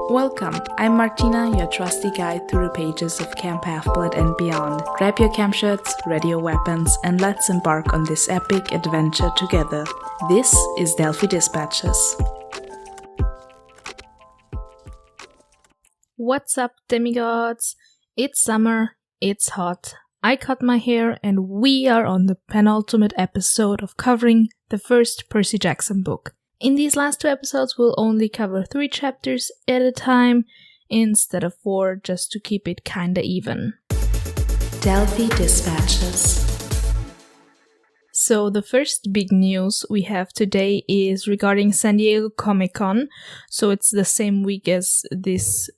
Welcome, I'm Martina, your trusty guide through the pages of Camp Half-Blood and beyond. Grab your camp shirts, ready your weapons, and let's embark on this epic adventure together. This is Delphi Dispatches. What's up, demigods? It's summer, it's hot. I cut my hair, and we are on the penultimate episode of covering the first Percy Jackson book. In these last 2 episodes, we'll only cover 3 chapters at a time instead of 4, just to keep it kinda even. Delphi Dispatches. So the first big news we have today is regarding San Diego Comic-Con. So it's the same week as this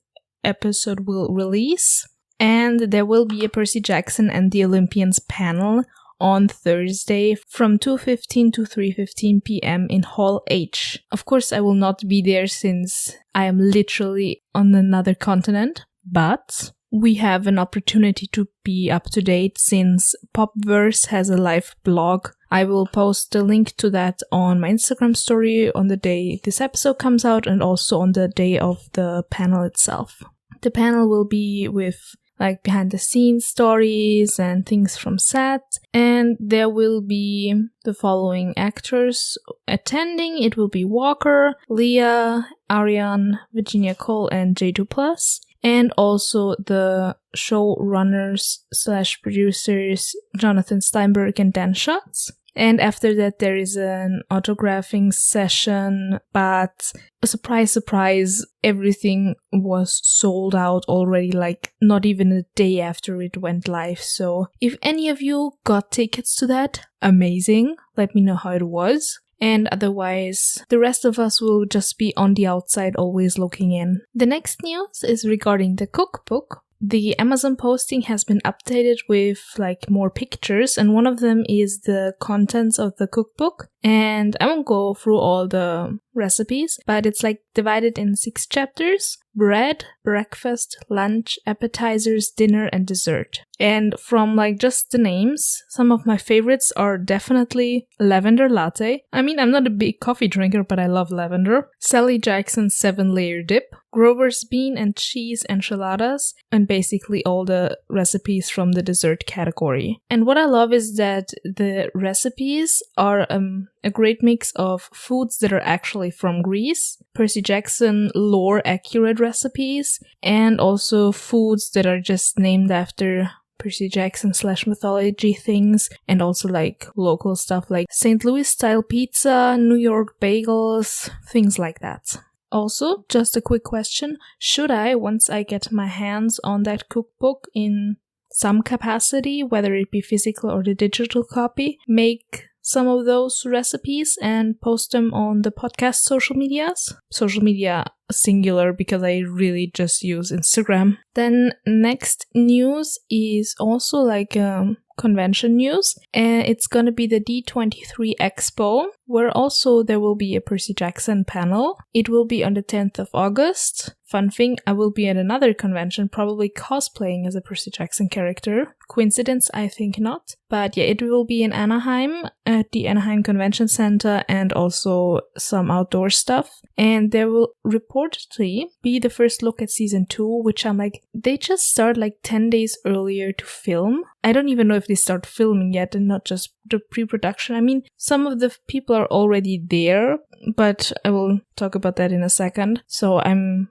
episode will release. And there will be a Percy Jackson and the Olympians panel on Thursday from 2:15 to 3:15 p.m. in Hall H. Of course, I will not be there since I am literally on another continent, but we have an opportunity to be up to date since Popverse has a live blog. I will post a link to that on my Instagram story on the day this episode comes out and also on the day of the panel itself. The panel will be with behind the scenes stories and things from set. And there will be the following actors attending. It will be Walker, Leah, Ariane, Virginia Cole, and J2+. And also the showrunners / producers Jonathan Steinberg and Dan Schatz. And after that, there is an autographing session, but surprise, everything was sold out already, not even a day after it went live. So if any of you got tickets to that, amazing. Let me know how it was. And otherwise, the rest of us will just be on the outside, always looking in. The next news is regarding the cookbook. The Amazon posting has been updated with more pictures, and one of them is the contents of the cookbook. And I won't go through all the recipes, but it's divided in 6 chapters: bread, breakfast, lunch, appetizers, dinner, and dessert. And from just the names, some of my favorites are definitely lavender latte. I mean, I'm not a big coffee drinker, but I love lavender. Sally Jackson's 7-layer dip, Grover's bean and cheese enchiladas, and basically all the recipes from the dessert category. And what I love is that the recipes are a great mix of foods that are actually from Greece, Percy Jackson lore accurate recipes, and also foods that are just named after Percy Jackson / mythology things, and also local stuff like St. Louis style pizza, New York bagels, things like that. Also, just a quick question, should I, once I get my hands on that cookbook in some capacity, whether it be physical or the digital copy, make some of those recipes and post them on the podcast social medias? Social media singular, because I really just use Instagram. Then next news is also convention news, and it's gonna be the D23 Expo, where also there will be a Percy Jackson panel. It will be on the 10th of August. Fun thing, I will be at another convention, probably cosplaying as a Percy Jackson character. Coincidence? I think not. But yeah, it will be in Anaheim, at the Anaheim Convention Center, and also some outdoor stuff. And there will reportedly be the first look at season 2, which I'm they just start 10 days earlier to film. I don't even know if they start filming yet and not just the pre-production. I mean, some of the people are already there, but I will talk about that in a second. So I'm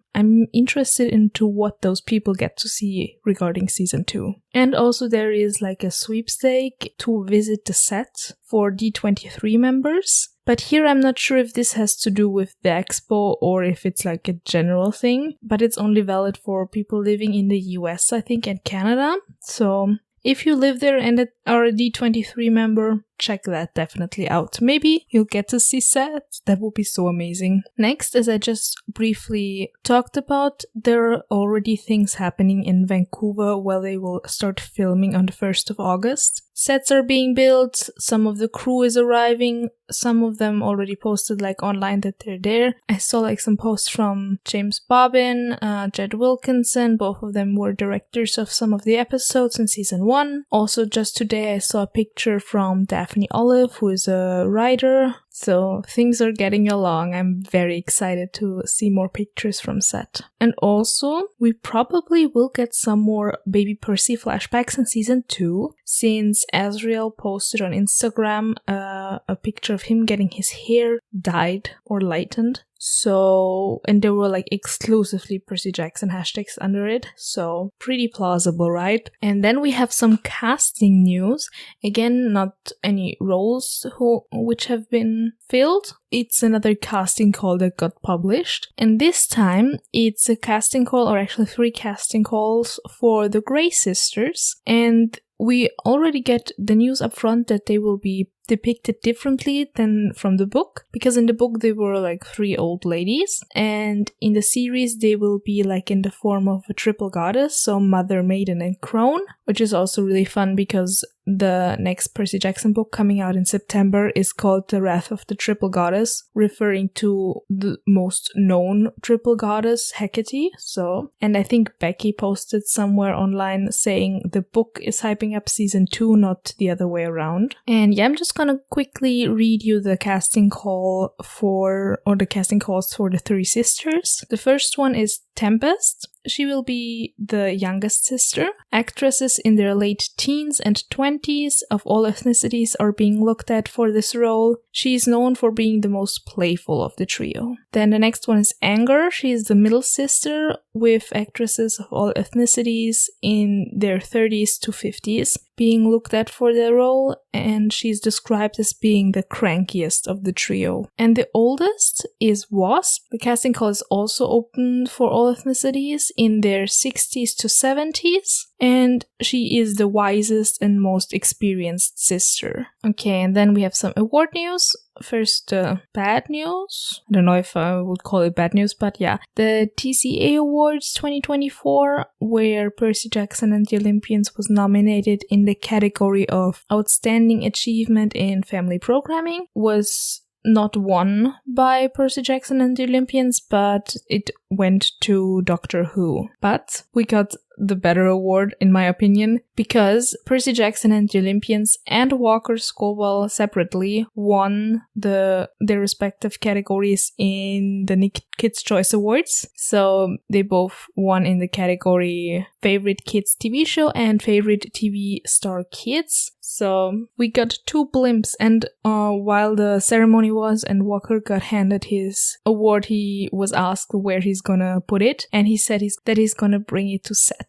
interested into what those people get to see regarding season 2. And also there is a sweepstake to visit the set for D23 members. But here I'm not sure if this has to do with the expo or if it's a general thing. But it's only valid for people living in the US, I think, and Canada. So if you live there and are a D23 member, check that definitely out. Maybe you'll get to see sets. That would be so amazing. Next, as I just briefly talked about, there are already things happening in Vancouver where they will start filming on the 1st of August. Sets are being built, some of the crew is arriving, some of them already posted online that they're there. I saw some posts from James Bobbin, Jed Wilkinson, both of them were directors of some of the episodes in season 1. Also just today I saw a picture from Daphne Daphne Olive, who is a writer. So things are getting along. I'm very excited to see more pictures from set. And also, we probably will get some more baby Percy flashbacks in season 2, since Azriel posted on Instagram a picture of him getting his hair dyed or lightened. So, and there were like exclusively Percy Jackson hashtags under it, so pretty plausible, right? And then we have some casting news. Again, not any roles which have been filled. It's another casting call that got published. And this time, it's a casting call, or actually 3 casting calls for the Grey Sisters. And we already get the news up front that they will be depicted differently than from the book, because in the book they were like 3 old ladies, and in the series they will be like in the form of a triple goddess, so mother, maiden, and crone, which is also really fun because the next Percy Jackson book coming out in September is called The Wrath of the Triple Goddess, referring to the most known triple goddess, Hecate. So, and I think Becky posted somewhere online saying the book is hyping up season 2, not the other way around. And yeah, I'm just gonna quickly read you the casting call the casting calls for the 3 sisters. The first one is Tempest. She will be the youngest sister. Actresses in their late teens and 20s of all ethnicities are being looked at for this role. She is known for being the most playful of the trio. Then the next one is Anger. She is the middle sister, with actresses of all ethnicities in their 30s to 50s being looked at for the role, and she's described as being the crankiest of the trio. And the oldest is Wasp. The casting call is also open for all ethnicities in their 60s to 70s, and she is the wisest and most experienced sister. Okay, and then we have some award news. First, bad news. I don't know if I would call it bad news, but yeah. The TCA Awards 2024, where Percy Jackson and the Olympians was nominated in the category of Outstanding Achievement in Family Programming, was not won by Percy Jackson and the Olympians, but it went to Doctor Who. But we got the better award, in my opinion, because Percy Jackson and the Olympians and Walker Scoville separately won their respective categories in the Kids' Choice Awards. So they both won in the category Favorite Kids TV Show and Favorite TV Star Kids. So we got 2 blimps, and while the ceremony was and Walker got handed his award, he was asked where he's gonna put it, and he said that he's gonna bring it to set.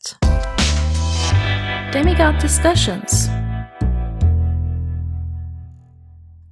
Demigod discussions.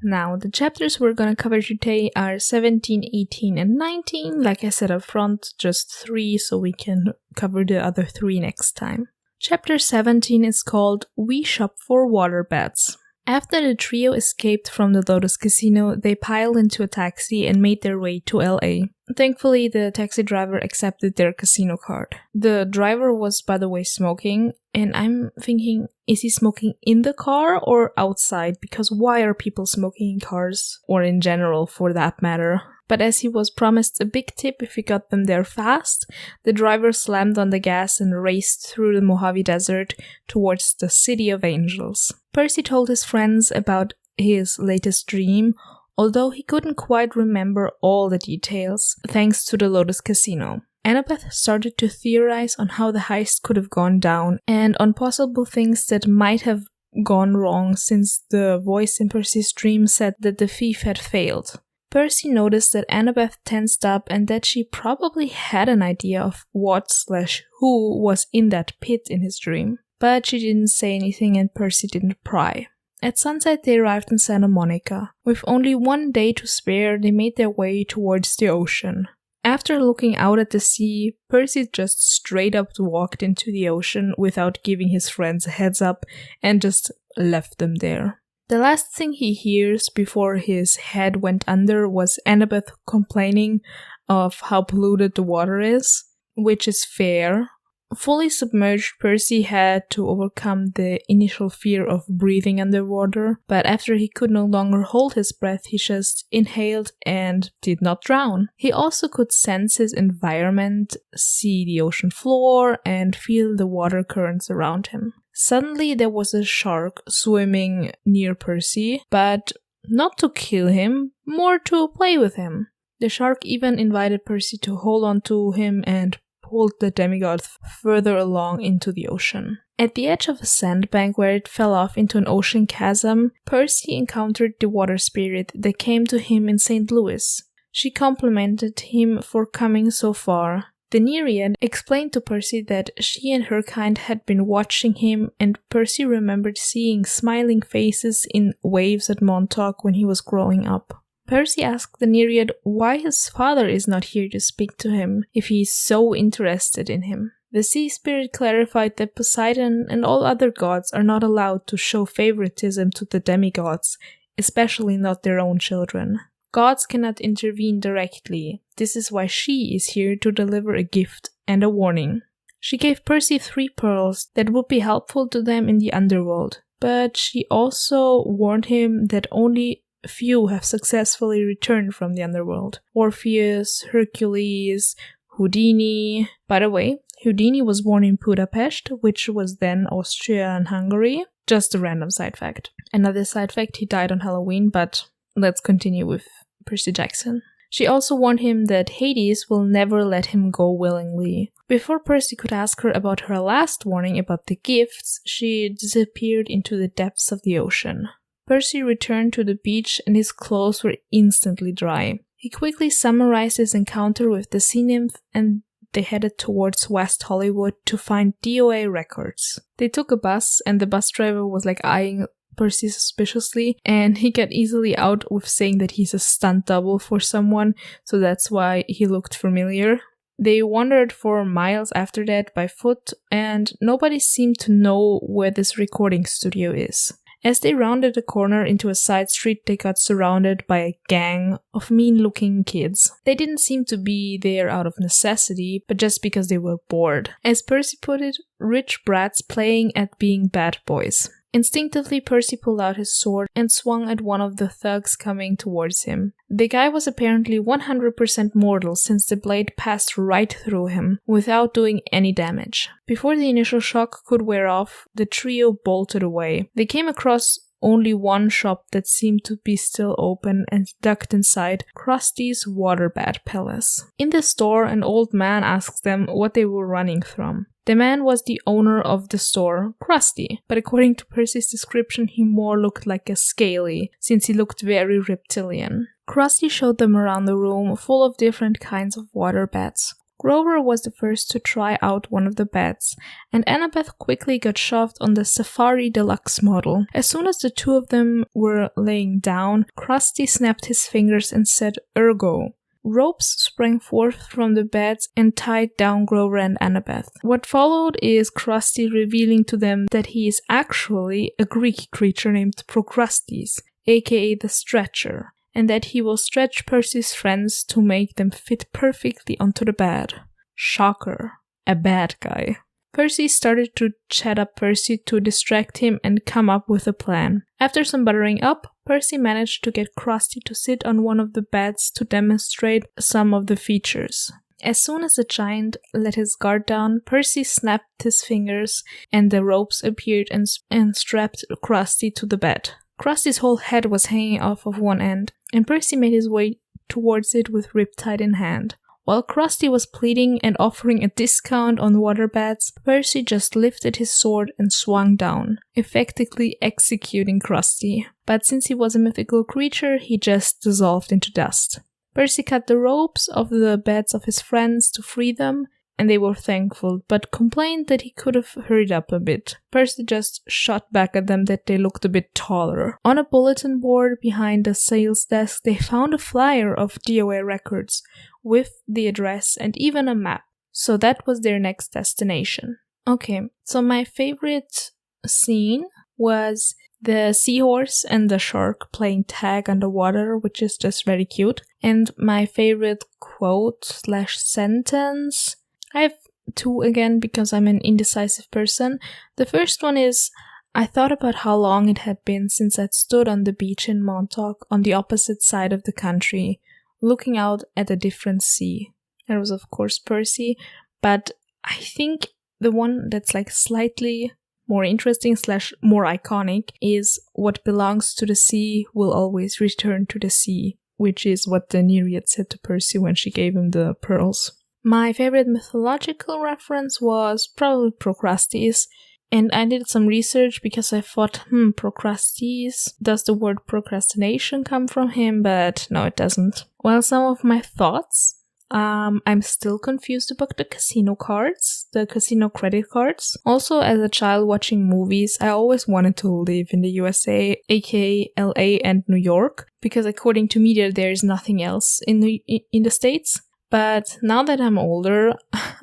Now, the chapters we're gonna cover today are 17, 18, and 19. Like I said up front, just 3, so we can cover the other 3 next time. Chapter 17 is called We Shop for Waterbeds. After the trio escaped from the Lotus Casino, they piled into a taxi and made their way to LA. Thankfully, the taxi driver accepted their casino card. The driver was, by the way, smoking, and I'm thinking, is he smoking in the car or outside? Because why are people smoking in cars? Or in general, for that matter. But as he was promised a big tip if he got them there fast, the driver slammed on the gas and raced through the Mojave Desert towards the City of Angels. Percy told his friends about his latest dream, although he couldn't quite remember all the details, thanks to the Lotus Casino. Annabeth started to theorize on how the heist could have gone down, and on possible things that might have gone wrong, since the voice in Percy's dream said that the thief had failed. Percy noticed that Annabeth tensed up and that she probably had an idea of what/who was in that pit in his dream. But she didn't say anything and Percy didn't pry. At sunset, they arrived in Santa Monica. With only 1 day to spare, they made their way towards the ocean. After looking out at the sea, Percy just straight up walked into the ocean without giving his friends a heads up and just left them there. The last thing he hears before his head went under was Annabeth complaining of how polluted the water is, which is fair. Fully submerged, Percy had to overcome the initial fear of breathing underwater, but after he could no longer hold his breath, he just inhaled and did not drown. He also could sense his environment, see the ocean floor, and feel the water currents around him. Suddenly there was a shark swimming near Percy, but not to kill him, more to play with him. The shark even invited Percy to hold on to him and pulled the demigod further along into the ocean. At the edge of a sandbank where it fell off into an ocean chasm, Percy encountered the water spirit that came to him in St. Louis. She complimented him for coming so far. The Nereid explained to Percy that she and her kind had been watching him, and Percy remembered seeing smiling faces in waves at Montauk when he was growing up. Percy asked the Nereid why his father is not here to speak to him if he is so interested in him. The sea spirit clarified that Poseidon and all other gods are not allowed to show favoritism to the demigods, especially not their own children. Gods cannot intervene directly. This is why she is here to deliver a gift and a warning. She gave Percy 3 pearls that would be helpful to them in the Underworld, but she also warned him that only few have successfully returned from the Underworld. Orpheus, Hercules, Houdini. By the way, Houdini was born in Budapest, which was then Austria and Hungary. Just a random side fact. Another side fact, he died on Halloween, but let's continue with Percy Jackson. She also warned him that Hades will never let him go willingly. Before Percy could ask her about her last warning about the gifts, she disappeared into the depths of the ocean. Percy returned to the beach and his clothes were instantly dry. He quickly summarized his encounter with the sea nymph and they headed towards West Hollywood to find DOA records. They took a bus and the bus driver was eyeing Percy suspiciously, and he got easily out with saying that he's a stunt double for someone, so that's why he looked familiar. They wandered for miles after that by foot, and nobody seemed to know where this recording studio is. As they rounded a corner into a side street, they got surrounded by a gang of mean-looking kids. They didn't seem to be there out of necessity, but just because they were bored. As Percy put it, rich brats playing at being bad boys. Instinctively, Percy pulled out his sword and swung at one of the thugs coming towards him. The guy was apparently 100% mortal since the blade passed right through him, without doing any damage. Before the initial shock could wear off, the trio bolted away. They came across only one shop that seemed to be still open and ducked inside Krusty's Waterbed Palace. In the store, an old man asked them what they were running from. The man was the owner of the store, Krusty, but according to Percy's description, he more looked like a scaly, since he looked very reptilian. Krusty showed them around the room, full of different kinds of water beds. Grover was the first to try out one of the beds, and Annabeth quickly got shoved on the Safari Deluxe model. As soon as the two of them were laying down, Krusty snapped his fingers and said, "Ergo." Ropes sprang forth from the beds and tied down Grover and Annabeth. What followed is Krusty revealing to them that he is actually a Greek creature named Procrustes, aka the Stretcher, and that he will stretch Percy's friends to make them fit perfectly onto the bed. Shocker. A bad guy. Percy started to chat up Percy to distract him and come up with a plan. After some buttering up, Percy managed to get Krusty to sit on one of the beds to demonstrate some of the features. As soon as the giant let his guard down, Percy snapped his fingers and the ropes appeared and strapped Krusty to the bed. Krusty's whole head was hanging off of one end, and Percy made his way towards it with Riptide in hand. While Krusty was pleading and offering a discount on waterbeds, Percy just lifted his sword and swung down, effectively executing Krusty. But since he was a mythical creature, he just dissolved into dust. Percy cut the ropes of the beds of his friends to free them, and they were thankful, but complained that he could have hurried up a bit. Percy just shot back at them that they looked a bit taller. On a bulletin board behind the sales desk, they found a flyer of DOA records, with the address and even a map. So that was their next destination. Okay, so my favorite scene was the seahorse and the shark playing tag underwater, which is just very cute. And my favorite quote/sentence, I have two again because I'm an indecisive person. The first one is, I thought about how long it had been since I'd stood on the beach in Montauk on the opposite side of the country, looking out at a different sea. It was of course Percy, but I think the one that's slightly more interesting / more iconic is what belongs to the sea will always return to the sea, which is what the Nereid said to Percy when she gave him the pearls. My favorite mythological reference was probably Procrustes, and I did some research because I thought, Procrustes, does the word procrastination come from him? But no, it doesn't. Well, some of my thoughts. I'm still confused about the casino cards, the casino credit cards. Also, as a child watching movies, I always wanted to live in the USA, aka LA and New York, because according to media, there is nothing else in the States. But now that I'm older,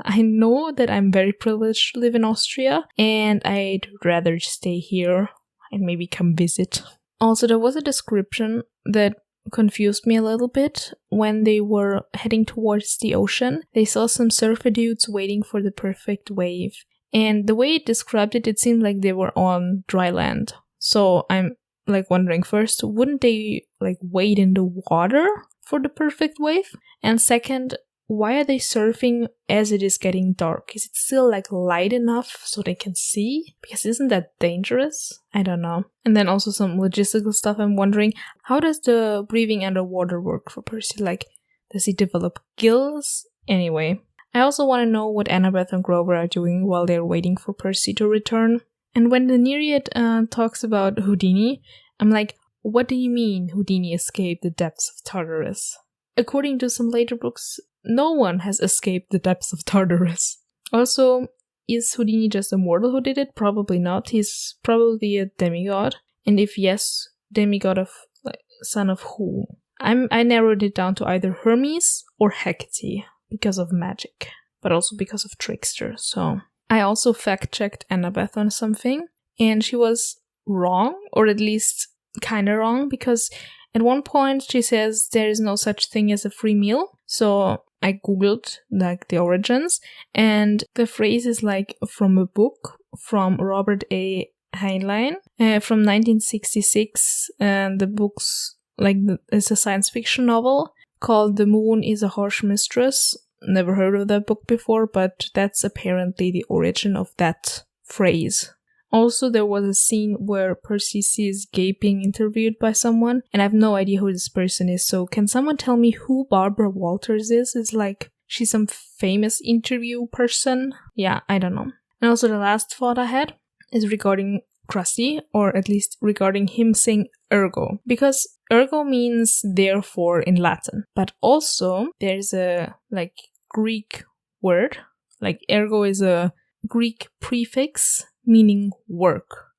I know that I'm very privileged to live in Austria, and I'd rather stay here and maybe come visit. Also, there was a description that confused me a little bit. When they were heading towards the ocean, they saw some surfer dudes waiting for the perfect wave. And the way it described it, it seemed like they were on dry land. So I'm wondering first, wouldn't they wade in the water for the perfect wave? And second, why are they surfing as it is getting dark? Is it still light enough so they can see? Because isn't that dangerous? I don't know. And then also some logistical stuff. I'm wondering, how does the breathing underwater work for Percy? Does he develop gills? Anyway, I also want to know what Annabeth and Grover are doing while they're waiting for Percy to return. And when the Nereid talks about Houdini, I'm like, what do you mean Houdini escaped the depths of Tartarus? According to some later books, no one has escaped the depths of Tartarus. Also, is Houdini just a mortal who did it? Probably not. He's probably a demigod. And if yes, demigod of son of who? I narrowed it down to either Hermes or Hecate because of magic, but also because of trickster. So I also fact-checked Annabeth on something, and she was wrong, or at least kind of wrong, because at one point she says there is no such thing as a free meal. So I googled the origins, and the phrase is from a book from Robert A. Heinlein from 1966, and the book's it's a science fiction novel called The Moon is a Harsh Mistress. Never heard of that book before, but that's apparently the origin of that phrase. Also, there was a scene where Percy is gaping interviewed by someone, and I have no idea who this person is, so can someone tell me who Barbara Walters is? It's she's some famous interview person? Yeah, I don't know. And also the last thought I had is regarding Krusty, or at least regarding him saying ergo, because ergo means therefore in Latin, but also there's a Greek word, ergo is a Greek prefix meaning work,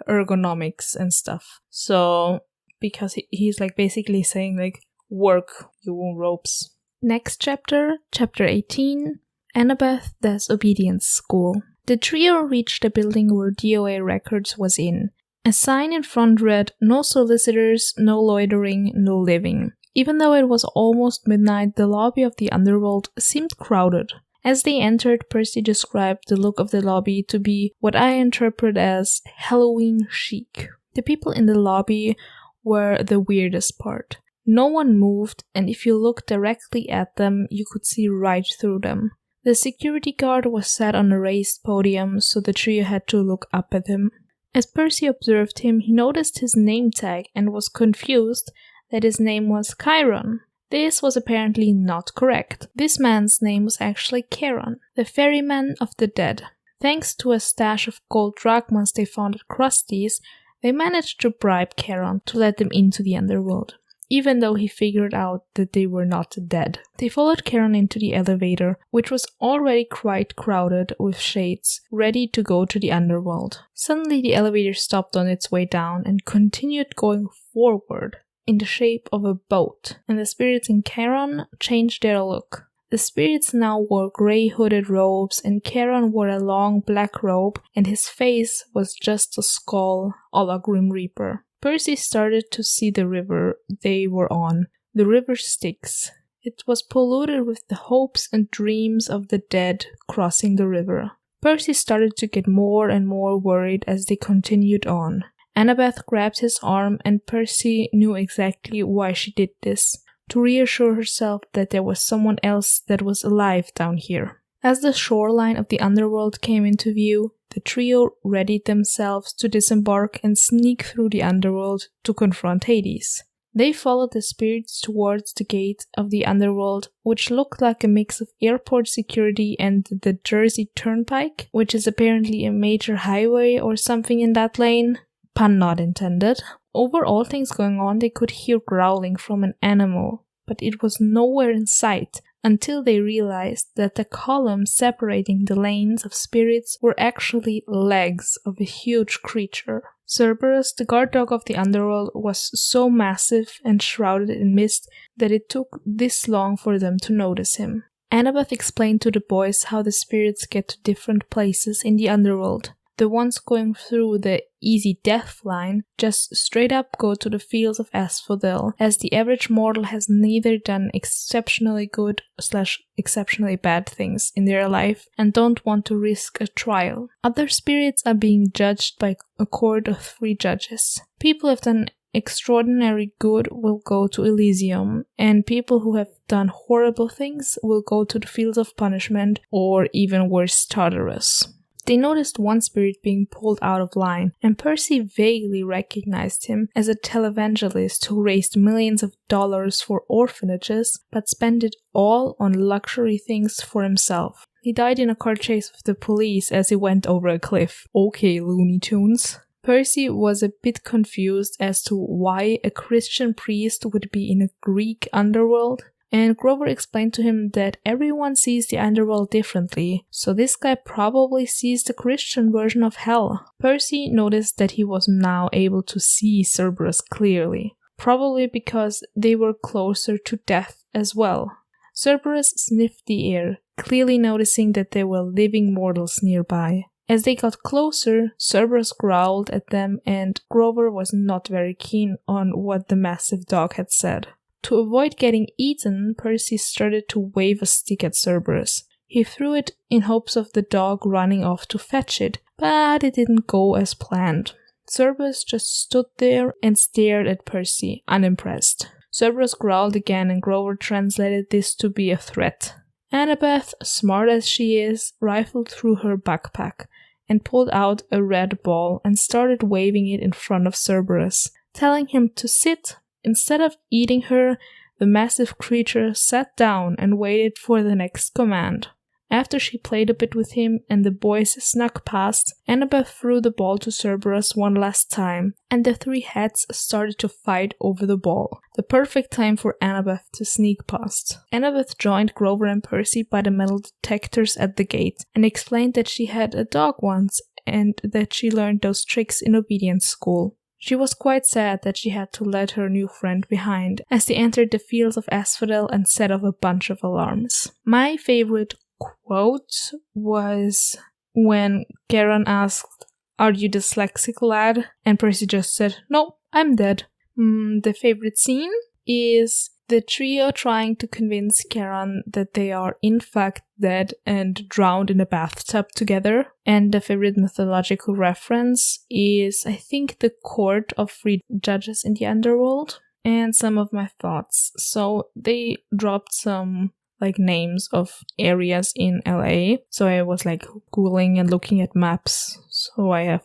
ergonomics and stuff. So because he's basically saying work, you ropes. Next chapter, chapter 18, Annabeth does obedience school. The trio reached the building where DOA Records was in. A sign in front read, "No solicitors, no loitering, no living." Even though it was almost midnight, the lobby of the Underworld seemed crowded. As they entered, Percy described the look of the lobby to be what I interpret as Halloween chic. The people in the lobby were the weirdest part. No one moved, and if you looked directly at them, you could see right through them. The security guard was sat on a raised podium, so the trio had to look up at him. As Percy observed him, he noticed his name tag and was confused that his name was Chiron. This was apparently not correct. This man's name was actually Charon, the ferryman of the dead. Thanks to a stash of gold drachmas they found at Krusty's, they managed to bribe Charon to let them into the Underworld, even though he figured out that they were not dead. They followed Charon into the elevator, which was already quite crowded with shades, ready to go to the Underworld. Suddenly the elevator stopped on its way down and continued going forward in the shape of a boat, and the spirits in Charon changed their look. The spirits now wore grey hooded robes, and Charon wore a long black robe, and his face was just a skull a la Grim Reaper. Percy started to see the river they were on, the river Styx. It was polluted with the hopes and dreams of the dead crossing the river. Percy started to get more and more worried as they continued on. Annabeth grabbed his arm, and Percy knew exactly why she did this, to reassure herself that there was someone else that was alive down here. As the shoreline of the Underworld came into view, the trio readied themselves to disembark and sneak through the underworld to confront Hades. They followed the spirits towards the gate of the underworld, which looked like a mix of airport security and the Jersey Turnpike, which is apparently a major highway or something in that lane. Pun not intended. Over all things going on, they could hear growling from an animal, but it was nowhere in sight until they realized that the columns separating the lanes of spirits were actually legs of a huge creature. Cerberus, the guard dog of the underworld, was so massive and shrouded in mist that it took this long for them to notice him. Annabeth explained to the boys how the spirits get to different places in the underworld. The ones going through the easy death line just straight up go to the fields of asphodel, as the average mortal has neither done exceptionally good / exceptionally bad things in their life and don't want to risk a trial. Other spirits are being judged by a court of 3 judges. People who have done extraordinary good will go to Elysium, and people who have done horrible things will go to the fields of punishment, or even worse, Tartarus. They noticed one spirit being pulled out of line, and Percy vaguely recognized him as a televangelist who raised millions of dollars for orphanages, but spent it all on luxury things for himself. He died in a car chase with the police as he went over a cliff. Okay, Looney Tunes. Percy was a bit confused as to why a Christian priest would be in a Greek underworld, and Grover explained to him that everyone sees the underworld differently, so this guy probably sees the Christian version of hell. Percy noticed that he was now able to see Cerberus clearly, probably because they were closer to death as well. Cerberus sniffed the air, clearly noticing that there were living mortals nearby. As they got closer, Cerberus growled at them, and Grover was not very keen on what the massive dog had said. To avoid getting eaten, Percy started to wave a stick at Cerberus. He threw it in hopes of the dog running off to fetch it, but it didn't go as planned. Cerberus just stood there and stared at Percy, unimpressed. Cerberus growled again, and Grover translated this to be a threat. Annabeth, smart as she is, rifled through her backpack and pulled out a red ball and started waving it in front of Cerberus, telling him to sit. Instead of eating her, the massive creature sat down and waited for the next command. After she played a bit with him and the boys snuck past, Annabeth threw the ball to Cerberus one last time, and the 3 heads started to fight over the ball. The perfect time for Annabeth to sneak past. Annabeth joined Grover and Percy by the metal detectors at the gate and explained that she had a dog once and that she learned those tricks in obedience school. She was quite sad that she had to let her new friend behind as they entered the fields of asphodel and set off a bunch of alarms. My favorite quote was when Karen asked, "Are you dyslexic, lad?" And Percy just said, "No, I'm dead." The favorite scene is the trio trying to convince Karen that they are in fact dead and drowned in a bathtub together. And the favorite mythological reference is, I think, the court of 3 judges in the underworld. And some of my thoughts. So they dropped some names of areas in LA. So I was Googling and looking at maps. So I have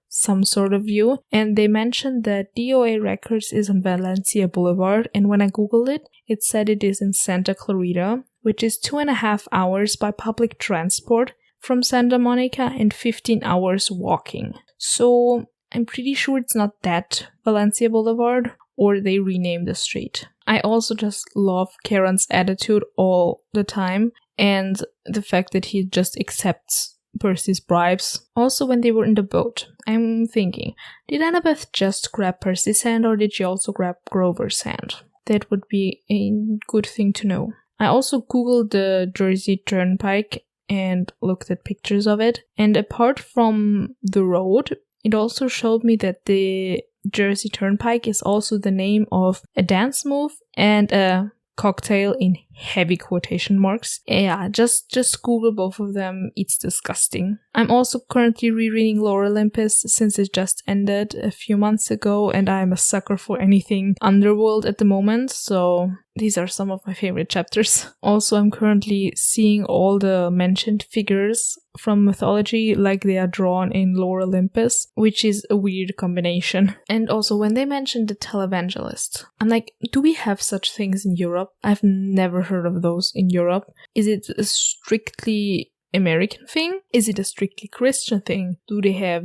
some sort of view. And they mentioned that DOA Records is on Valencia Boulevard. And when I Googled it, it said it is in Santa Clarita, which is 2.5 hours by public transport from Santa Monica and 15 hours walking. So I'm pretty sure it's not that Valencia Boulevard, or they renamed the street. I also just love Karen's attitude all the time, and the fact that he just accepts Percy's bribes. Also, when they were in the boat, I'm thinking, did Annabeth just grab Percy's hand, or did she also grab Grover's hand? That would be a good thing to know. I also googled the Jersey Turnpike and looked at pictures of it, and apart from the road, it also showed me that the Jersey Turnpike is also the name of a dance move and a cocktail in heavy quotation marks. Yeah, just Google both of them. It's disgusting. I'm also currently rereading Lore Olympus since it just ended a few months ago, and I'm a sucker for anything Underworld at the moment, so these are some of my favorite chapters. Also, I'm currently seeing all the mentioned figures from mythology like they are drawn in Lore Olympus, which is a weird combination. And also, when they mentioned the televangelist, I'm like, do we have such things in Europe? I've never heard of those in Europe. Is it a strictly American thing? Is it a strictly Christian thing? Do they have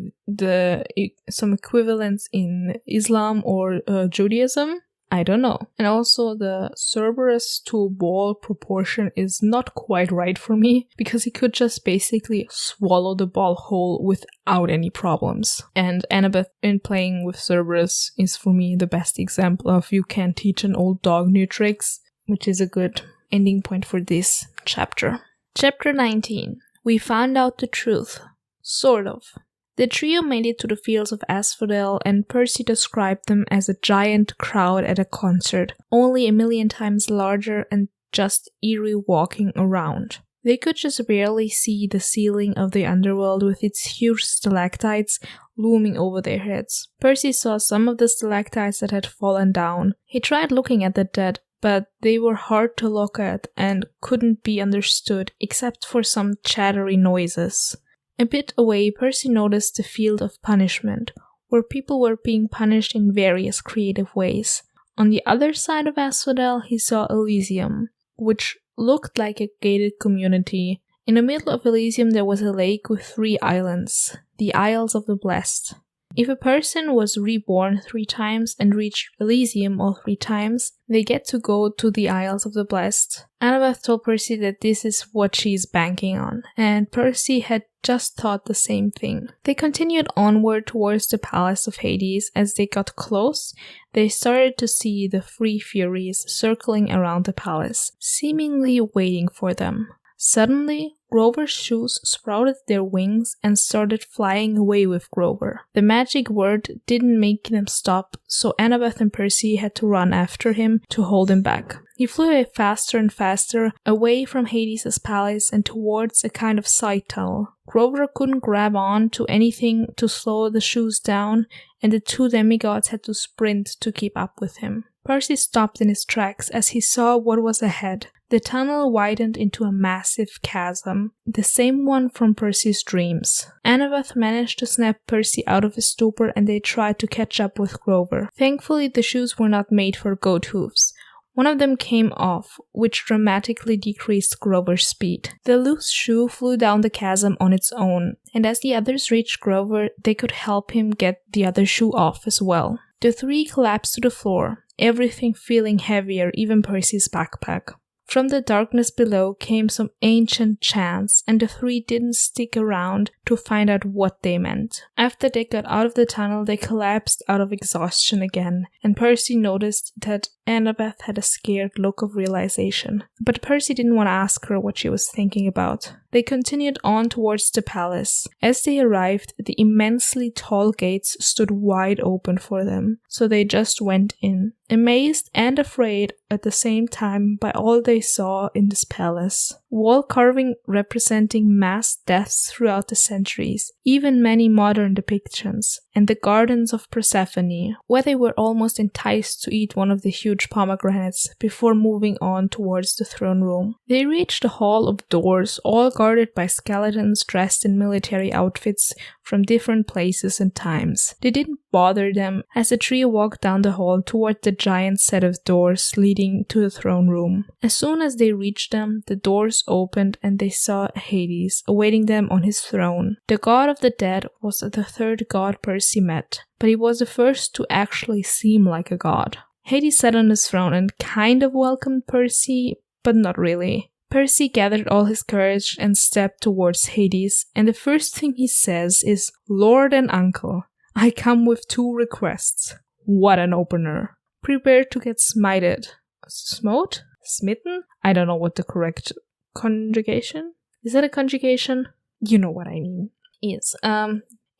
some equivalents in Islam or Judaism? I don't know. And also the Cerberus to ball proportion is not quite right for me, because he could just basically swallow the ball whole without any problems. And Annabeth in playing with Cerberus is for me the best example of you can teach an old dog new tricks, which is a good ending point for this chapter. Chapter 19. We found out the truth. Sort of. The trio made it to the fields of Asphodel, and Percy described them as a giant crowd at a concert, only 1,000,000 times larger and just eerie walking around. They could just barely see the ceiling of the Underworld with its huge stalactites looming over their heads. Percy saw some of the stalactites that had fallen down. He tried looking at the dead, but they were hard to look at and couldn't be understood except for some chattery noises. A bit away, Percy noticed the field of punishment, where people were being punished in various creative ways. On the other side of Asphodel, he saw Elysium, which looked like a gated community. In the middle of Elysium, there was a lake with 3 islands, the Isles of the Blessed. If a person was reborn 3 times and reached Elysium all 3 times, they get to go to the Isles of the Blessed. Annabeth told Percy that this is what she's banking on, and Percy had just thought the same thing. They continued onward towards the Palace of Hades. As they got close, they started to see the 3 Furies circling around the palace, seemingly waiting for them. Suddenly, Grover's shoes sprouted their wings and started flying away with Grover. The magic word didn't make them stop, so Annabeth and Percy had to run after him to hold him back. He flew away faster and faster, away from Hades' palace and towards a kind of side tunnel. Grover couldn't grab on to anything to slow the shoes down, and the 2 demigods had to sprint to keep up with him. Percy stopped in his tracks as he saw what was ahead. The tunnel widened into a massive chasm, the same one from Percy's dreams. Annabeth managed to snap Percy out of his stupor, and they tried to catch up with Grover. Thankfully, the shoes were not made for goat hooves. One of them came off, which dramatically decreased Grover's speed. The loose shoe flew down the chasm on its own, and as the others reached Grover, they could help him get the other shoe off as well. The 3 collapsed to the floor, everything feeling heavier, even Percy's backpack. From the darkness below came some ancient chants, and the 3 didn't stick around to find out what they meant. After they got out of the tunnel, they collapsed out of exhaustion again, and Percy noticed that Annabeth had a scared look of realization. But Percy didn't want to ask her what she was thinking about. They continued on towards the palace. As they arrived, the immensely tall gates stood wide open for them, so they just went in, amazed and afraid at the same time by all they saw in this palace. Wall carving representing mass deaths throughout the centuries, even many modern depictions, and the gardens of Persephone, where they were almost enticed to eat one of the huge pomegranates before moving on towards the throne room. They reached a hall of doors, all guarded by skeletons dressed in military outfits from different places and times. They didn't bother them as the trio walked down the hall toward the giant set of doors leading to the throne room. As soon as they reached them, the doors opened and they saw Hades awaiting them on his throne. The god of the dead was the 3rd god Percy met, but he was the first to actually seem like a god. Hades sat on his throne and kind of welcomed Percy, but not really. Percy gathered all his courage and stepped towards Hades, and the first thing he says is, "Lord and uncle, I come with 2 requests." What an opener. Prepare to get smited. Smote? Smitten? I don't know what the correct conjugation? Is that a conjugation? You know what I mean. Yes.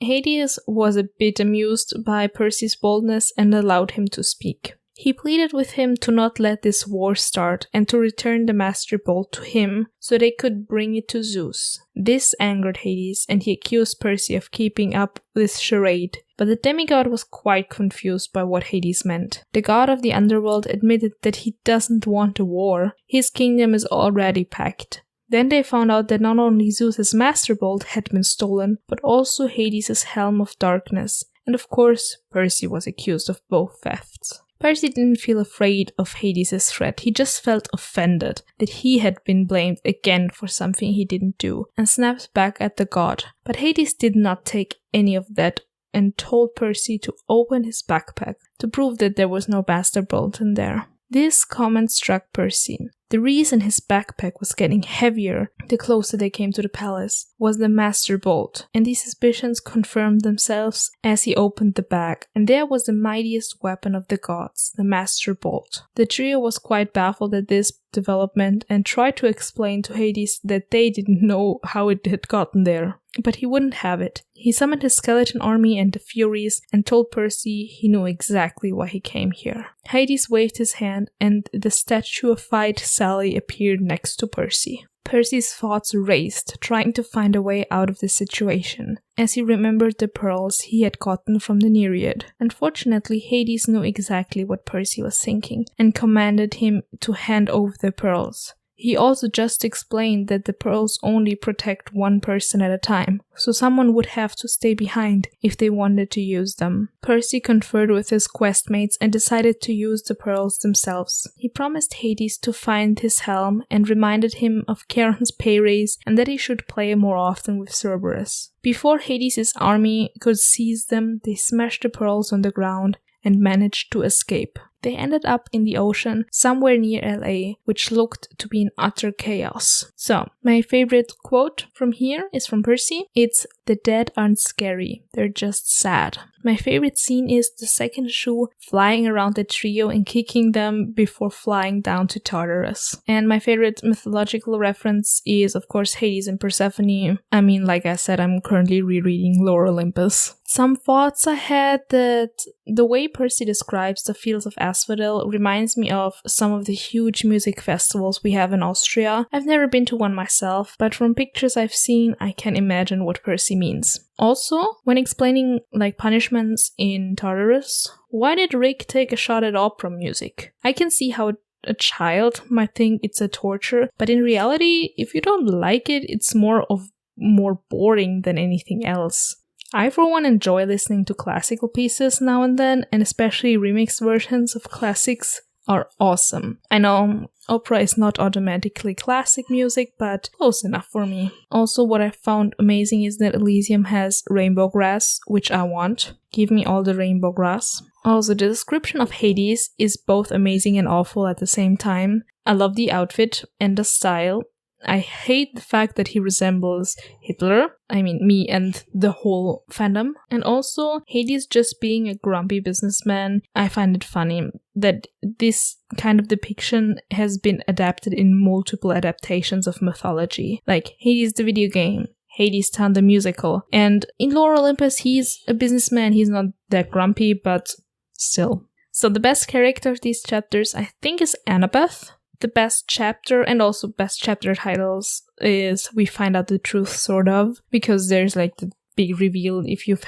Hades was a bit amused by Percy's boldness and allowed him to speak. He pleaded with him to not let this war start and to return the Master Bolt to him so they could bring it to Zeus. This angered Hades, and he accused Percy of keeping up this charade. But the demigod was quite confused by what Hades meant. The god of the Underworld admitted that he doesn't want a war. His kingdom is already packed. Then they found out that not only Zeus's Master Bolt had been stolen, but also Hades' Helm of Darkness. And of course, Percy was accused of both thefts. Percy didn't feel afraid of Hades' threat, he just felt offended that he had been blamed again for something he didn't do, and snapped back at the god. But Hades did not take any of that and told Percy to open his backpack to prove that there was no Master Bolt in there. This comment struck Percy. The reason his backpack was getting heavier the closer they came to the palace was the Master Bolt, and these suspicions confirmed themselves as he opened the bag, and there was the mightiest weapon of the gods, the Master Bolt. The trio was quite baffled at this development and tried to explain to Hades that they didn't know how it had gotten there. But he wouldn't have it. He summoned his skeleton army and the Furies and told Percy he knew exactly why he came here. Hades waved his hand and the statuified Sally appeared next to Percy. Percy's thoughts raced, trying to find a way out of the situation, as he remembered the pearls he had gotten from the Nereid. Unfortunately, Hades knew exactly what Percy was thinking and commanded him to hand over the pearls. He also just explained that the pearls only protect one person at a time, so someone would have to stay behind if they wanted to use them. Percy conferred with his questmates and decided to use the pearls themselves. He promised Hades to find his helm and reminded him of Charon's pay raise and that he should play more often with Cerberus. Before Hades' army could seize them, they smashed the pearls on the ground and managed to escape. They ended up in the ocean somewhere near LA, which looked to be in utter chaos. So, my favorite quote from here is from Percy. It's, "The dead aren't scary, they're just sad." My favorite scene is the second shoe flying around the trio and kicking them before flying down to Tartarus. And my favorite mythological reference is, of course, Hades and Persephone. I mean, like I said, I'm currently rereading Lore Olympus. Some thoughts I had that the way Percy describes the fields of Asphodel reminds me of some of the huge music festivals we have in Austria. I've never been to one myself, but from pictures I've seen, I can imagine what Percy means. Also, when explaining punishments in Tartarus, why did Rick take a shot at opera music? I can see how a child might think it's a torture, but in reality, if you don't like it, it's more boring than anything else. I, for one, enjoy listening to classical pieces now and then, and especially remixed versions of classics are awesome. I know opera is not automatically classic music, but close enough for me. Also, what I found amazing is that Elysium has rainbow grass, which I want. Give me all the rainbow grass. Also, the description of Hades is both amazing and awful at the same time. I love the outfit and the style. I hate the fact that he resembles Hitler. I mean, me and the whole fandom. And also, Hades just being a grumpy businessman. I find it funny that this kind of depiction has been adapted in multiple adaptations of mythology. Like Hades the video game, Hades Town the musical. And in Lore Olympus, he's a businessman. He's not that grumpy, but still. So the best character of these chapters, I think, is Annabeth. The best chapter and also best chapter titles is We Find Out the Truth, sort of, because there's the big reveal if you've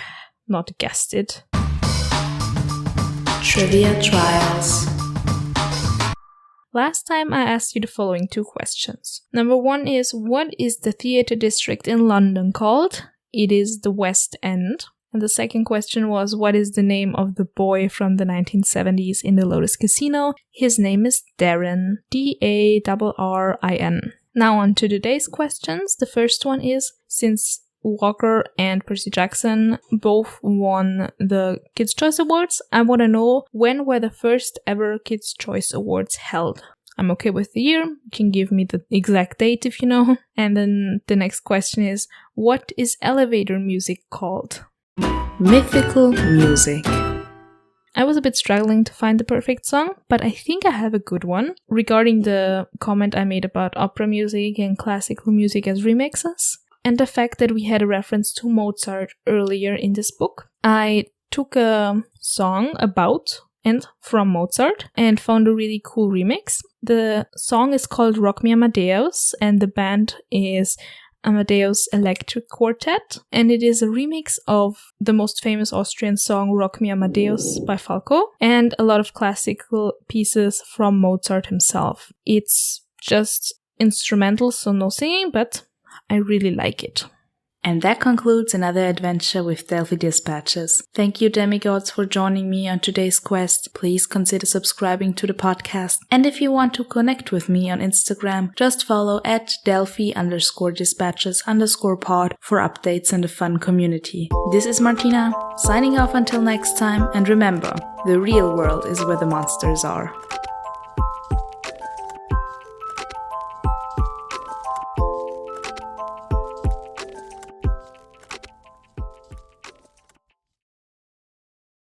not guessed it. Trivia Trials. Last time I asked you the following 2 questions. Number 1 is, what is the theatre district in London called? It is the West End. And the second question was, what is the name of the boy from the 1970s in the Lotus Casino? His name is Darren. Darrin. Now on to today's questions. The first one is, since Walker and Percy Jackson both won the Kids' Choice Awards, I want to know, when were the first ever Kids' Choice Awards held? I'm okay with the year. You can give me the exact date if you know. And then the next question is, what is elevator music called? Mythical music. I was a bit struggling to find the perfect song, but I think I have a good one regarding the comment I made about opera music and classical music as remixes, and the fact that we had a reference to Mozart earlier in this book. I took a song about and from Mozart and found a really cool remix. The song is called Rock Me Amadeus and the band is Amadeus Electric Quartet, and it is a remix of the most famous Austrian song Rock Me Amadeus by Falco and a lot of classical pieces from Mozart himself. It's just instrumental, so no singing, but I really like it. And that concludes another adventure with Delphi Dispatches. Thank you, Demigods, for joining me on today's quest. Please consider subscribing to the podcast. And if you want to connect with me on Instagram, just follow at Delphi_dispatches_pod for updates in the fun community. This is Martina, signing off until next time, and remember, the real world is where the monsters are.